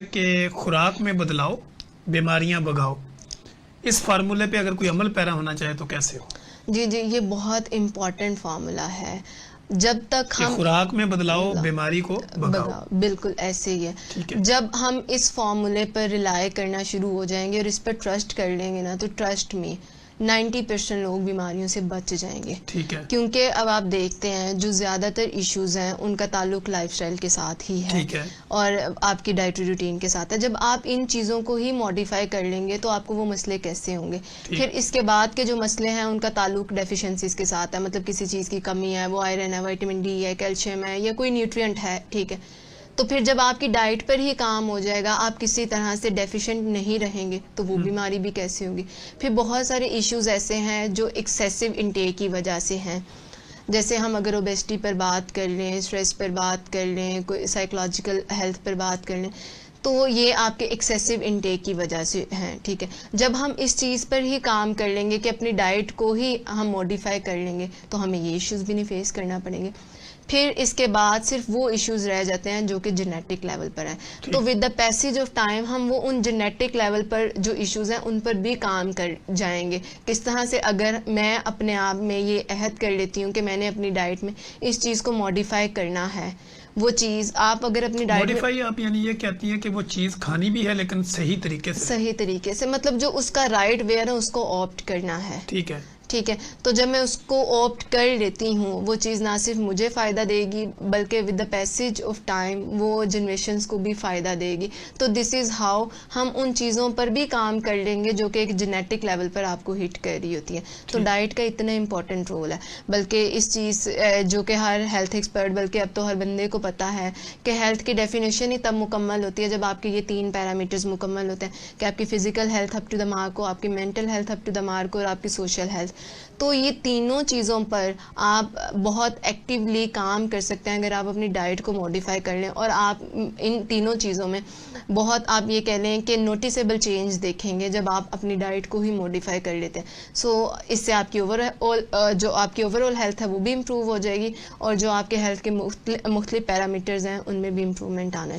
कि खुराक में बदलाव बीमारियां भगाओ, इस फार्मूले पे अगर कोई अमल पैरा होना चाहे तो कैसे हो? जी जी, ये बहुत इम्पोर्टेंट फार्मूला है। जब तक हम खुराक में बदलाव बीमारी को भगाओ, बिल्कुल ऐसे ही है। ठीक है। जब हम इस फार्मूले पर रिलाय करना शुरू हो जाएंगे और इस पर ट्रस्ट कर लेंगे ना, तो ट्रस्ट में 90% लोग बीमारियों से बच जाएंगे। ठीक है। क्योंकि अब आप देखते हैं जो ज़्यादातर इश्यूज हैं उनका ताल्लुक लाइफस्टाइल के साथ ही है, ठीक है। और आपकी डाइटरी रूटीन के साथ है। जब आप इन चीज़ों को ही मॉडिफाई कर लेंगे तो आपको वो मसले कैसे होंगे। फिर इसके बाद के जो मसले हैं उनका ताल्लुक डेफिशिएंसीज के साथ है, मतलब किसी चीज़ की कमी है, वो आयरन है, विटामिन डी है, कैल्शियम है, या कोई न्यूट्रिएंट है, ठीक है। तो फिर जब आपकी डाइट पर ही काम हो जाएगा, आप किसी तरह से डेफिशिएंट नहीं रहेंगे, तो वो बीमारी भी कैसे होगी। फिर बहुत सारे इश्यूज ऐसे हैं जो एक्सेसिव इनटेक की वजह से हैं। जैसे हम अगर ओबेसिटी पर बात कर लें, स्ट्रेस पर बात कर लें, कोई साइकोलॉजिकल हेल्थ पर बात कर लें, तो ये आपके एक्सेसिव इनटेक की वजह से हैं, ठीक है। जब हम इस चीज़ पर ही काम कर लेंगे कि अपनी डाइट को ही हम मॉडिफाई कर लेंगे, तो हमें ये इश्यूज भी नहीं फेस करना पड़ेंगे। फिर इसके बाद सिर्फ वो इश्यूज रह जाते हैं जो कि जेनेटिक लेवल पर हैं। तो with the passage of time हम वो उन जेनेटिक लेवल पर जो इश्यूज हैं उन पर भी काम कर जाएंगे। किस तरह से, अगर मैं अपने आप में ये अहद कर लेती हूँ कि मैंने अपनी डाइट में इस चीज़ को मॉडिफाई करना है, वो चीज़ आप अगर अपनी डाइट मॉडिफाई आप यानी ये कहती हैं कि वो चीज़ खानी भी है लेकिन सही तरीके से, मतलब जो उसका राइट वे है उसको ऑप्ट करना है, ठीक है। ठीक है। तो जब मैं उसको ऑप्ट कर लेती हूँ, वो चीज़ ना सिर्फ मुझे फ़ायदा देगी बल्कि with the passage of time वो जनरेशन्स को भी फ़ायदा देगी। तो दिस इज़ हाउ हम उन चीज़ों पर भी काम कर लेंगे जो कि एक जेनेटिक लेवल पर आपको हिट कर रही होती है। तो डाइट का इतना इंपॉर्टेंट रोल है, बल्कि इस चीज़ जो कि हर हेल्थ एक्सपर्ट, बल्कि अब तो हर बंदे को पता है कि हेल्थ की डेफिनेशन ही तब मुकम्मल होती है जब आपके ये 3 पैरामीटर्स मुकम्मल होते हैं कि आपकी physical health up to the mark हो, आपकी mental health up to the mark हो, और आपकी सोशल हेल्थ। तो ये तीनों चीज़ों पर आप बहुत एक्टिवली काम कर सकते हैं अगर आप अपनी डाइट को मॉडिफाई कर लें, और आप इन तीनों चीज़ों में बहुत, आप ये कह लें कि नोटिसेबल चेंज देखेंगे जब आप अपनी डाइट को ही मॉडिफाई कर लेते हैं। सो इससे आपकी ओवरऑल हेल्थ है वो भी इम्प्रूव हो जाएगी, और जो आपके हेल्थ के मुख्तलिफ पैरामीटर्स हैं उनमें भी इम्प्रूवमेंट आना